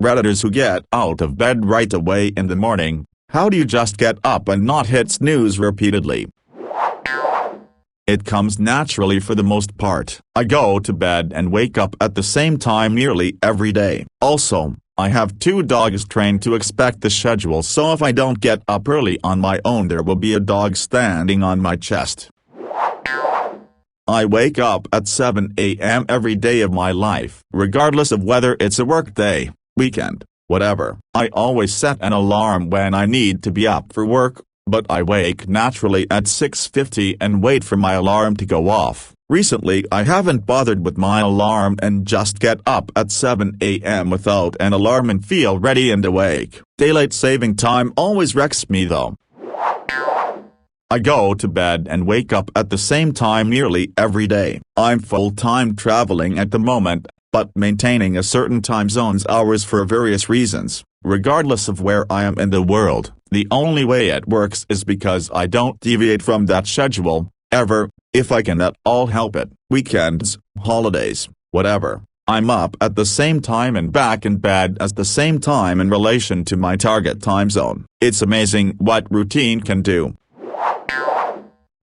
Redditors who get out of bed right away in the morning, how do you just get up and not hit snooze repeatedly? It comes naturally for the most part. I go to bed and wake up at the same time nearly every day. Also, I have 2 dogs trained to expect the schedule, so if I don't get up early on my own there will be a dog standing on my chest. I wake up at 7 a.m. every day of my life, regardless of whether it's a work day, weekend, whatever. I always set an alarm when I need to be up for work, but I wake naturally at 6:50 and wait for my alarm to go off. Recently I haven't bothered with my alarm and just get up at 7 a.m. without an alarm and feel ready and awake. Daylight saving time always wrecks me though. I go to bed and wake up at the same time nearly every day. I'm full-time traveling at the moment, but maintaining a certain time zone's hours for various reasons. Regardless of where I am in the world, the only way it works is because I don't deviate from that schedule, ever, if I can at all help it. Weekends, holidays, whatever, I'm up at the same time and back in bed at the same time in relation to my target time zone. It's amazing what routine can do.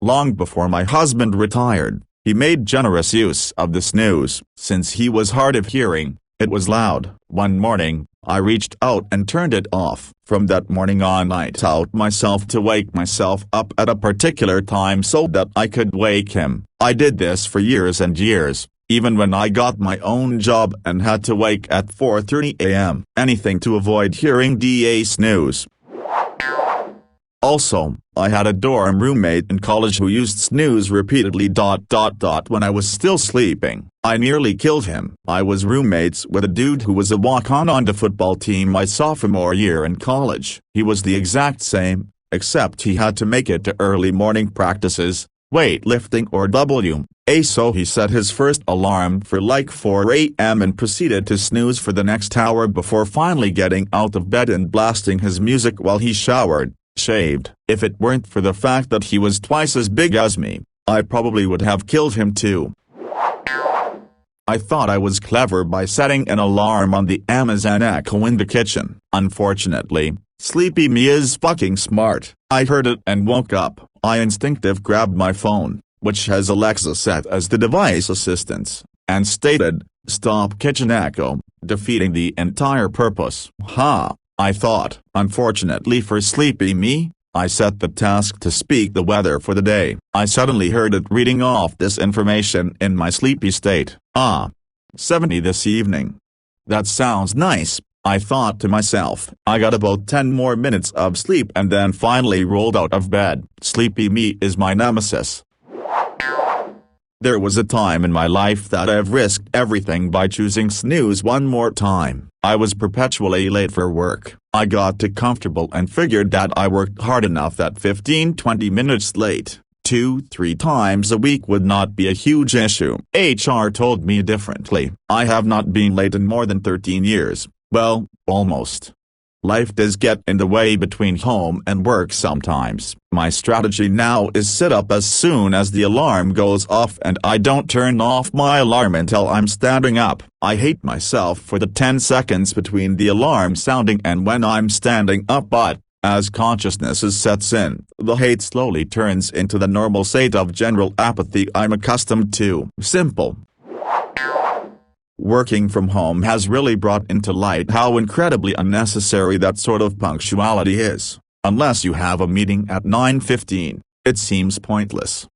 Long before my husband retired, he made generous use of the snooze. Since he was hard of hearing, it was loud. One morning, I reached out and turned it off. From that morning on I taught myself to wake myself up at a particular time so that I could wake him. I did this for years and years, even when I got my own job and had to wake at 4:30 a.m. Anything to avoid hearing the snooze. Also, I had a dorm roommate in college who used snooze repeatedly. When I was still sleeping, I nearly killed him. I was roommates with a dude who was a walk-on on the football team my sophomore year in college. He was the exact same, except he had to make it to early morning practices, weightlifting or WA, so he set his first alarm for like 4 a.m. and proceeded to snooze for the next hour before finally getting out of bed and blasting his music while he showered, shaved. If it weren't for the fact that he was twice as big as me, I probably would have killed him too. I thought I was clever by setting an alarm on the Amazon Echo in the kitchen. Unfortunately, Sleepy Me is fucking smart. I heard it and woke up. I instinctively grabbed my phone, which has Alexa set as the device assistant, and stated, "Stop Kitchen Echo," defeating the entire purpose. I thought. Unfortunately for Sleepy Me, I set the task to speak the weather for the day. I suddenly heard it reading off this information in my sleepy state. 70 this evening. That sounds nice, I thought to myself. I got about 10 more minutes of sleep and then finally rolled out of bed. Sleepy Me is my nemesis. There was a time in my life that I've risked everything by choosing snooze one more time. I was perpetually late for work. I got too comfortable and figured that I worked hard enough that 15-20 minutes late, 2-3 times a week would not be a huge issue. HR told me differently. I have not been late in more than 13 years. Well, almost. Life does get in the way between home and work sometimes. My strategy now is sit up as soon as the alarm goes off and I don't turn off my alarm until I'm standing up. I hate myself for the 10 seconds between the alarm sounding and when I'm standing up, but, as consciousness sets in, the hate slowly turns into the normal state of general apathy I'm accustomed to. Simple. Working from home has really brought into light how incredibly unnecessary that sort of punctuality is. Unless you have a meeting at 9:15, it seems pointless.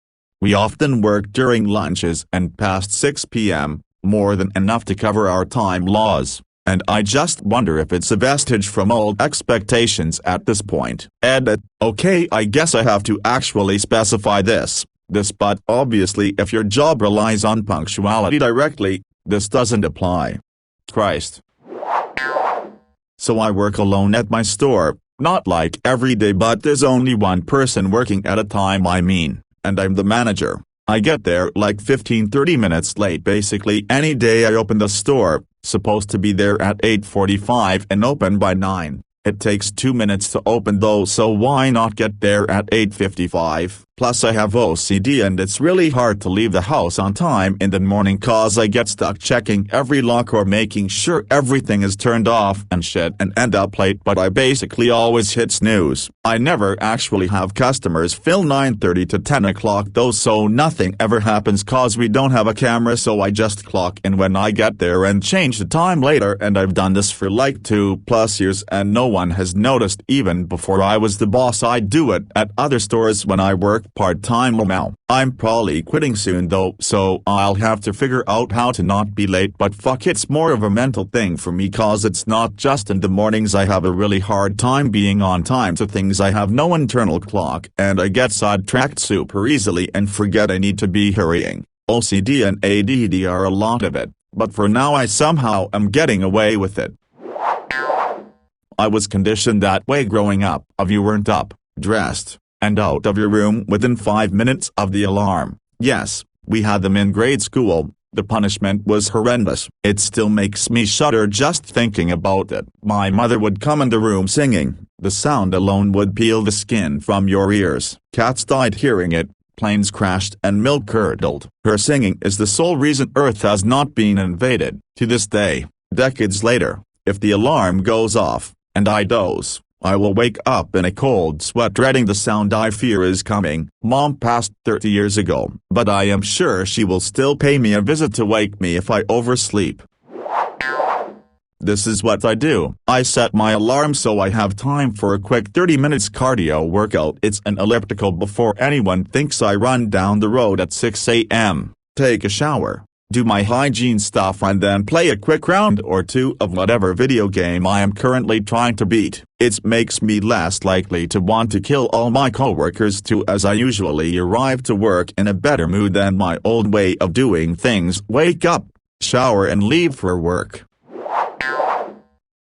We often work during lunches and past 6 p.m., more than enough to cover our time laws, and I just wonder if it's a vestige from old expectations at this point. Edit. Okay, I guess I have to actually specify this, but obviously if your job relies on punctuality directly, this doesn't apply. Christ. So I work alone at my store, not like every day, but there's only one person working at a time, and I'm the manager. I get there like 15-30 minutes late basically any day I open the store, supposed to be there at 8:45 and open by 9. It takes 2 minutes to open though, so why not get there at 8:55? Plus I have OCD and it's really hard to leave the house on time in the morning cause I get stuck checking every lock or making sure everything is turned off and shit and end up late, but I basically always hit snooze. I never actually have customers fill 9:30 to 10 o'clock though, so nothing ever happens cause we don't have a camera, so I just clock in when I get there and change the time later, and I've done this for like 2+ years and no one has noticed. Even before I was the boss I do it at other stores when I work part-time now. I'm probably quitting soon though, so I'll have to figure out how to not be late, but fuck, it's more of a mental thing for me cause it's not just in the mornings I have a really hard time being on time to things. I have no internal clock and I get sidetracked super easily and forget I need to be hurrying. OCD and ADD are a lot of it, but for now I somehow am getting away with it. I was conditioned that way growing up. If you weren't up, dressed, and out of your room within 5 minutes of the alarm. Yes, we had them in grade school. The punishment was horrendous. It still makes me shudder just thinking about it. My mother would come in the room singing. The sound alone would peel the skin from your ears. Cats died hearing it, planes crashed and milk curdled. Her singing is the sole reason Earth has not been invaded. To this day, decades later, if the alarm goes off, and I doze, I will wake up in a cold sweat dreading the sound I fear is coming. Mom passed 30 years ago, but I am sure she will still pay me a visit to wake me if I oversleep. This is what I do. I set my alarm so I have time for a quick 30 minutes cardio workout. It's an elliptical before anyone thinks I run down the road at 6 a.m., take a shower, do my hygiene stuff and then play a quick round or two of whatever video game I am currently trying to beat. It makes me less likely to want to kill all my coworkers too, as I usually arrive to work in a better mood than my old way of doing things. Wake up, shower and leave for work.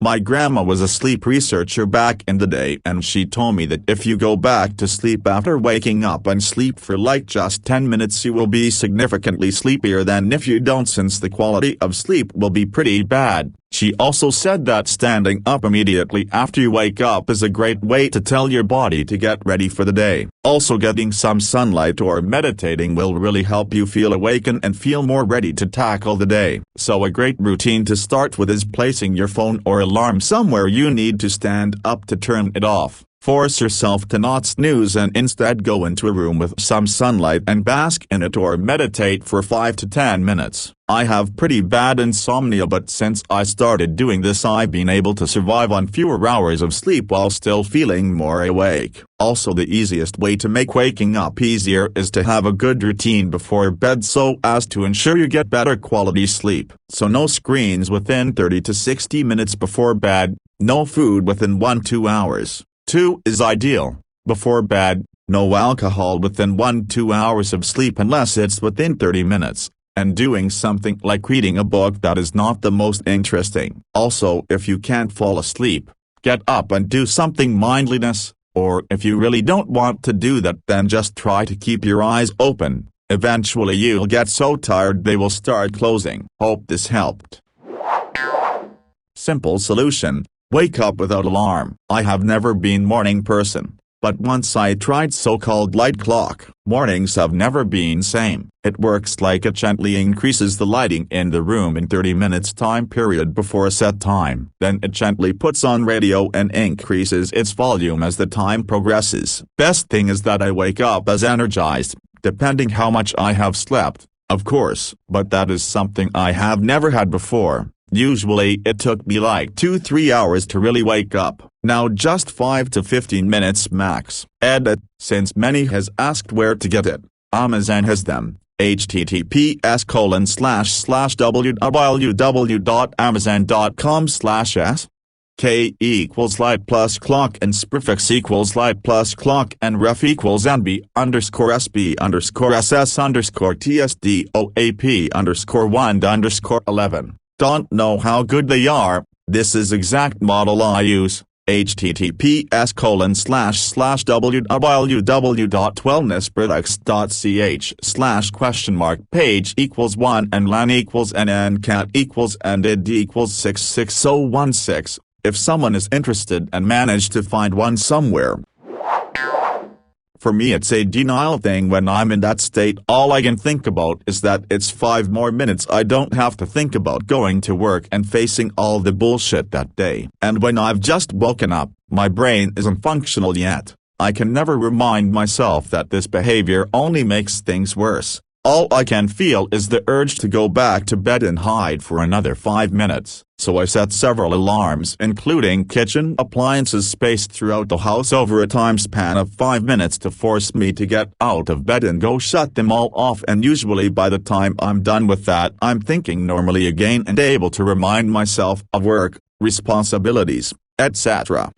My grandma was a sleep researcher back in the day and she told me that if you go back to sleep after waking up and sleep for like just 10 minutes you will be significantly sleepier than if you don't, since the quality of sleep will be pretty bad. She also said that standing up immediately after you wake up is a great way to tell your body to get ready for the day. Also, getting some sunlight or meditating will really help you feel awakened and feel more ready to tackle the day. So a great routine to start with is placing your phone or alarm somewhere you need to stand up to turn it off. Force yourself to not snooze and instead go into a room with some sunlight and bask in it or meditate for 5 to 10 minutes. I have pretty bad insomnia, but since I started doing this I've been able to survive on fewer hours of sleep while still feeling more awake. Also, the easiest way to make waking up easier is to have a good routine before bed so as to ensure you get better quality sleep. So no screens within 30 to 60 minutes before bed, no food within 1-2 hours. 2 is ideal. Before bed, no alcohol within 1-2 hours of sleep unless it's within 30 minutes, and doing something like reading a book that is not the most interesting. Also, if you can't fall asleep, get up and do something mindfulness, or if you really don't want to do that, then just try to keep your eyes open. Eventually you'll get so tired they will start closing. Hope this helped. Simple solution. Wake up without alarm. I have never been morning person, but once I tried so-called light clock. Mornings have never been same. It works like it gently increases the lighting in the room in 30 minutes time period before a set time. Then it gently puts on radio and increases its volume as the time progresses. Best thing is that I wake up as energized, depending how much I have slept, of course, but that is something I have never had before. Usually it took me like 2-3 hours to really wake up, now just 5 to 15 minutes max. Edit, since many has asked where to get it, Amazon has them, https://www.amazon.com/s. K equals light plus clock and prefix equals light plus clock and ref equals NB_SB_SS_TSDOAP_1_11. Don't know how good they are. This is exact model I use. https://www.wellnessproducts.ch/?page equals 1 and lan equals nn cat equals and id equals 66016. If someone is interested and managed to find one somewhere. For me it's a denial thing. When I'm in that state, all I can think about is that it's 5 more minutes I don't have to think about going to work and facing all the bullshit that day. And when I've just woken up, my brain isn't functional yet. I can never remind myself that this behavior only makes things worse. All I can feel is the urge to go back to bed and hide for another 5 minutes, so I set several alarms including kitchen appliances spaced throughout the house over a time span of 5 minutes to force me to get out of bed and go shut them all off, and usually by the time I'm done with that I'm thinking normally again and able to remind myself of work, responsibilities, etc.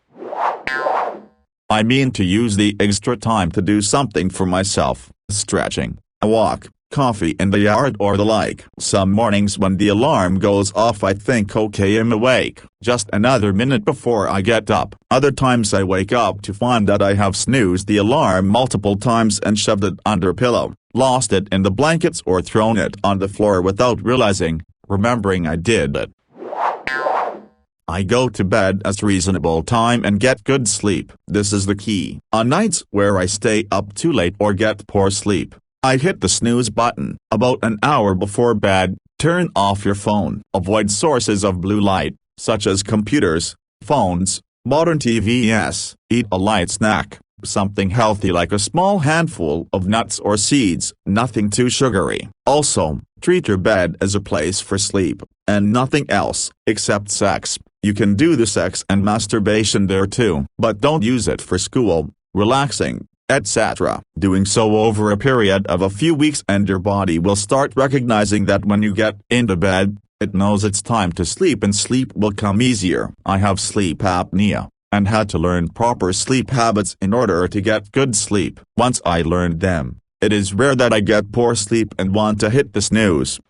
I mean to use the extra time to do something for myself, stretching, a walk, coffee in the yard or the like. Some mornings when the alarm goes off I think, okay, I'm awake, just another minute before I get up. Other times I wake up to find that I have snoozed the alarm multiple times and shoved it under a pillow, lost it in the blankets or thrown it on the floor without remembering I did it. I go to bed at a reasonable time and get good sleep. This is the key. On nights where I stay up too late or get poor sleep, I hit the snooze button about an hour before bed. Turn off your phone. Avoid sources of blue light, such as computers, phones, modern TVs. Eat a light snack, something healthy like a small handful of nuts or seeds, nothing too sugary. Also, treat your bed as a place for sleep, and nothing else, except sex. You can do the sex and masturbation there too, but don't use it for school, relaxing, etc. Doing so over a period of a few weeks and your body will start recognizing that when you get into bed, it knows it's time to sleep and sleep will come easier. I have sleep apnea, and had to learn proper sleep habits in order to get good sleep. Once I learned them, it is rare that I get poor sleep and want to hit the snooze.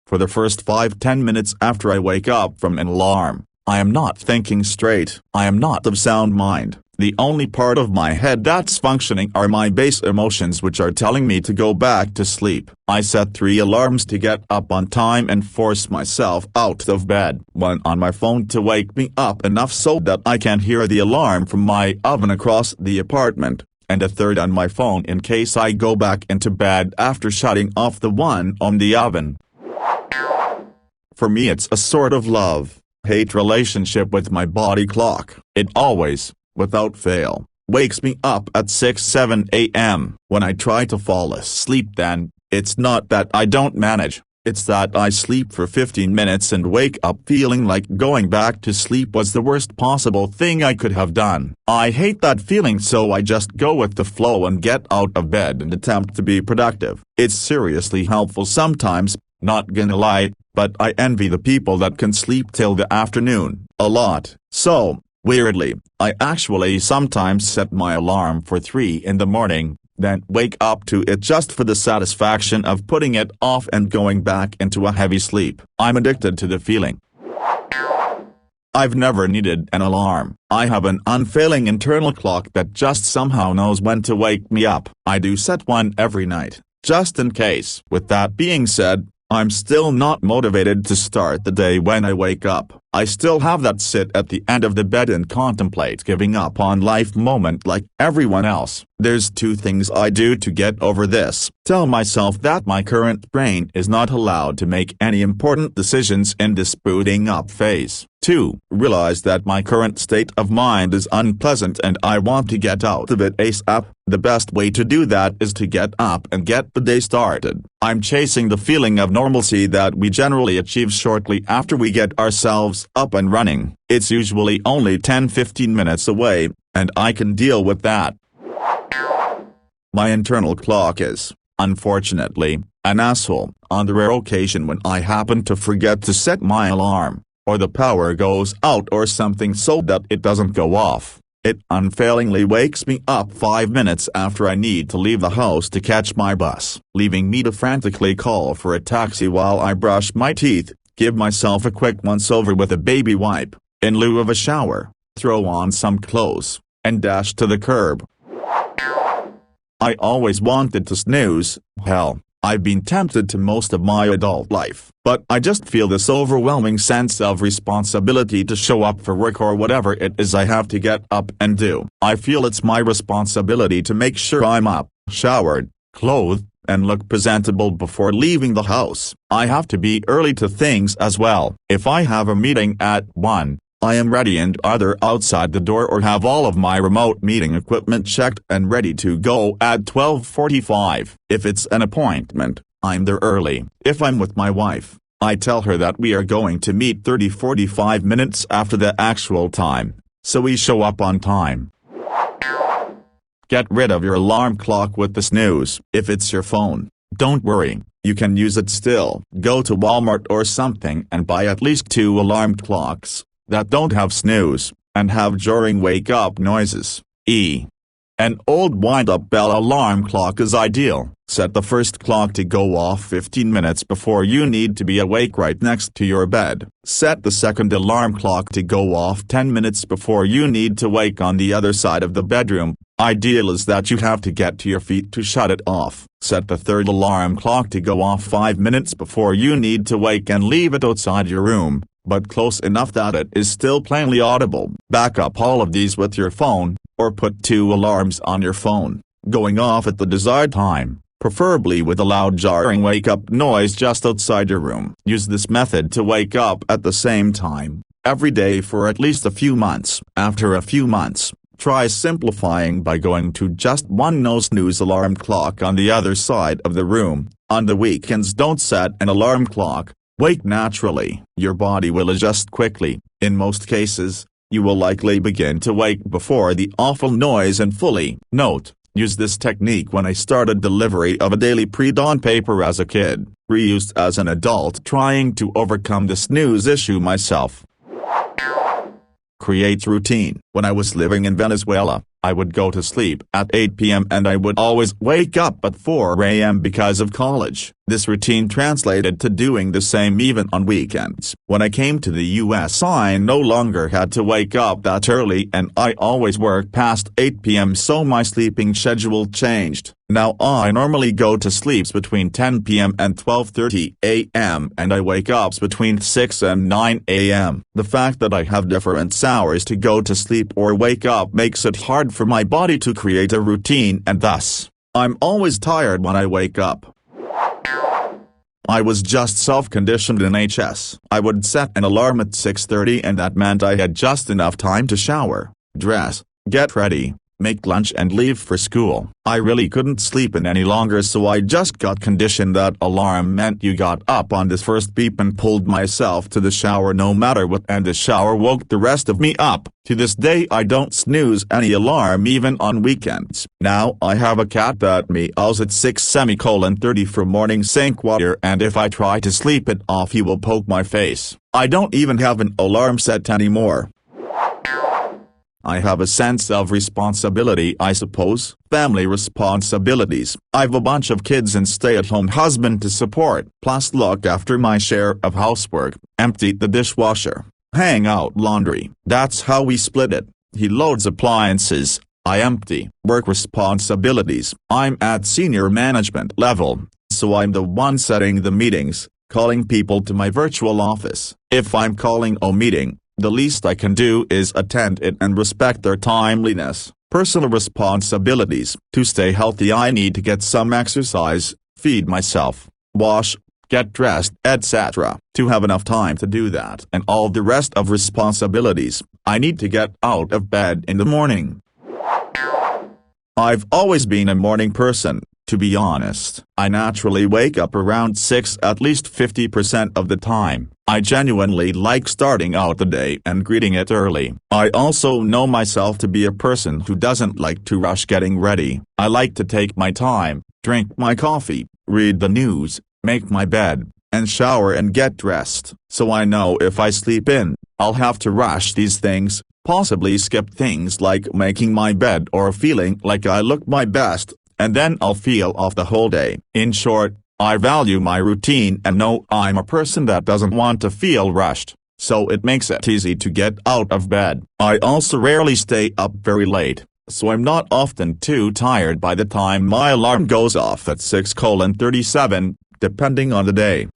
For the first 5-10 minutes after I wake up from an alarm, I am not thinking straight. I am not of sound mind. The only part of my head that's functioning are my base emotions, which are telling me to go back to sleep. I set 3 alarms to get up on time and force myself out of bed. One on my phone to wake me up enough so that I can hear the alarm from my oven across the apartment, and a third on my phone in case I go back into bed after shutting off the one on the oven. For me it's a sort of love-hate relationship with my body clock. It always, without fail, wakes me up at 6-7 a.m. When I try to fall asleep then, it's not that I don't manage, it's that I sleep for 15 minutes and wake up feeling like going back to sleep was the worst possible thing I could have done. I hate that feeling, so I just go with the flow and get out of bed and attempt to be productive. It's seriously helpful sometimes, not gonna lie, but I envy the people that can sleep till the afternoon, a lot. So, weirdly, I actually sometimes set my alarm for 3 in the morning, then wake up to it just for the satisfaction of putting it off and going back into a heavy sleep. I'm addicted to the feeling. I've never needed an alarm. I have an unfailing internal clock that just somehow knows when to wake me up. I do set one every night, just in case. With that being said, I'm still not motivated to start the day when I wake up. I still have that sit at the end of the bed and contemplate giving up on life moment like everyone else. There's 2 things I do to get over this. Tell myself that my current brain is not allowed to make any important decisions in this booting up phase. 2. Realize that my current state of mind is unpleasant and I want to get out of it ASAP. The best way to do that is to get up and get the day started. I'm chasing the feeling of normalcy that we generally achieve shortly after we get ourselves up and running. It's usually only 10-15 minutes away, and I can deal with that. My internal clock is, unfortunately, an asshole. On the rare occasion when I happen to forget to set my alarm, or the power goes out or something so that it doesn't go off, it unfailingly wakes me up 5 minutes after I need to leave the house to catch my bus, leaving me to frantically call for a taxi while I brush my teeth, give myself a quick once-over with a baby wipe, in lieu of a shower, throw on some clothes, and dash to the curb. I always wanted to snooze. Hell, I've been tempted to most of my adult life, but I just feel this overwhelming sense of responsibility to show up for work or whatever it is I have to get up and do. I feel it's my responsibility to make sure I'm up, showered, clothed, and look presentable before leaving the house. I have to be early to things as well. If I have a meeting at 1, I am ready and either outside the door or have all of my remote meeting equipment checked and ready to go at 12:45. If it's an appointment, I'm there early. If I'm with my wife, I tell her that we are going to meet 30-45 minutes after the actual time, so we show up on time. Get rid of your alarm clock with the snooze. If it's your phone, don't worry, you can use it still. Go to Walmart or something and buy at least 2 alarm clocks that don't have snooze, and have during wake-up noises. An old wind-up bell alarm clock is ideal. Set the first clock to go off 15 minutes before you need to be awake right next to your bed. Set the second alarm clock to go off 10 minutes before you need to wake on the other side of the bedroom. Ideal is that you have to get to your feet to shut it off. Set the third alarm clock to go off 5 minutes before you need to wake and leave it outside your room, but close enough that it is still plainly audible. Back up all of these with your phone, or put 2 alarms on your phone, going off at the desired time, preferably with a loud jarring wake-up noise just outside your room. Use this method to wake up at the same time, every day for at least a few months. After a few months, try simplifying by going to just one no-snooze alarm clock on the other side of the room. On the weekends, don't set an alarm clock. Wake naturally. Your body will adjust quickly. In most cases, you will likely begin to wake before the awful noise and fully. Note: use this technique when I started delivery of a daily pre-dawn paper as a kid. Reused as an adult trying to overcome the snooze issue myself. Create routine. When I was living in Venezuela, I would go to sleep at 8 p.m. and I would always wake up at 4 a.m. because of college. This routine translated to doing the same even on weekends. When I came to the US, I no longer had to wake up that early and I always worked past 8 p.m. so my sleeping schedule changed. Now I normally go to sleep between 10 p.m. and 12:30 a.m. and I wake up between 6 and 9 a.m. The fact that I have different hours to go to sleep or wake up makes it hard for my body to create a routine, and thus, I'm always tired when I wake up. I was just self-conditioned in HS. I would set an alarm at 6:30 and that meant I had just enough time to shower, dress, get ready, make lunch and leave for school. I really couldn't sleep in any longer, so I just got conditioned that alarm meant you got up on the first beep and pulled myself to the shower no matter what, and the shower woke the rest of me up. To this day I don't snooze any alarm even on weekends. Now I have a cat that meows at 6:30 for morning sink water, and if I try to sleep it off he will poke my face. I don't even have an alarm set anymore. I have a sense of responsibility, I suppose. Family responsibilities. I've a bunch of kids and stay-at-home husband to support, plus look after my share of housework, empty the dishwasher, hang out laundry. That's how we split it. He loads appliances, I empty. Work responsibilities. I'm at senior management level, so I'm the one setting the meetings, calling people to my virtual office. If I'm calling a meeting, the least I can do is attend it and respect their timeliness. Personal responsibilities. To stay healthy I need to get some exercise, feed myself, wash, get dressed, etc. To have enough time to do that and all the rest of responsibilities, I need to get out of bed in the morning. I've always been a morning person. To be honest, I naturally wake up around 6 at least 50% of the time. I genuinely like starting out the day and greeting it early. I also know myself to be a person who doesn't like to rush getting ready. I like to take my time, drink my coffee, read the news, make my bed, and shower and get dressed. So I know if I sleep in, I'll have to rush these things, possibly skip things like making my bed or feeling like I look my best, and then I'll feel off the whole day. In short, I value my routine and know I'm a person that doesn't want to feel rushed, so it makes it easy to get out of bed. I also rarely stay up very late. so I'm not often too tired by the time my alarm goes off at 6:37, depending on the day.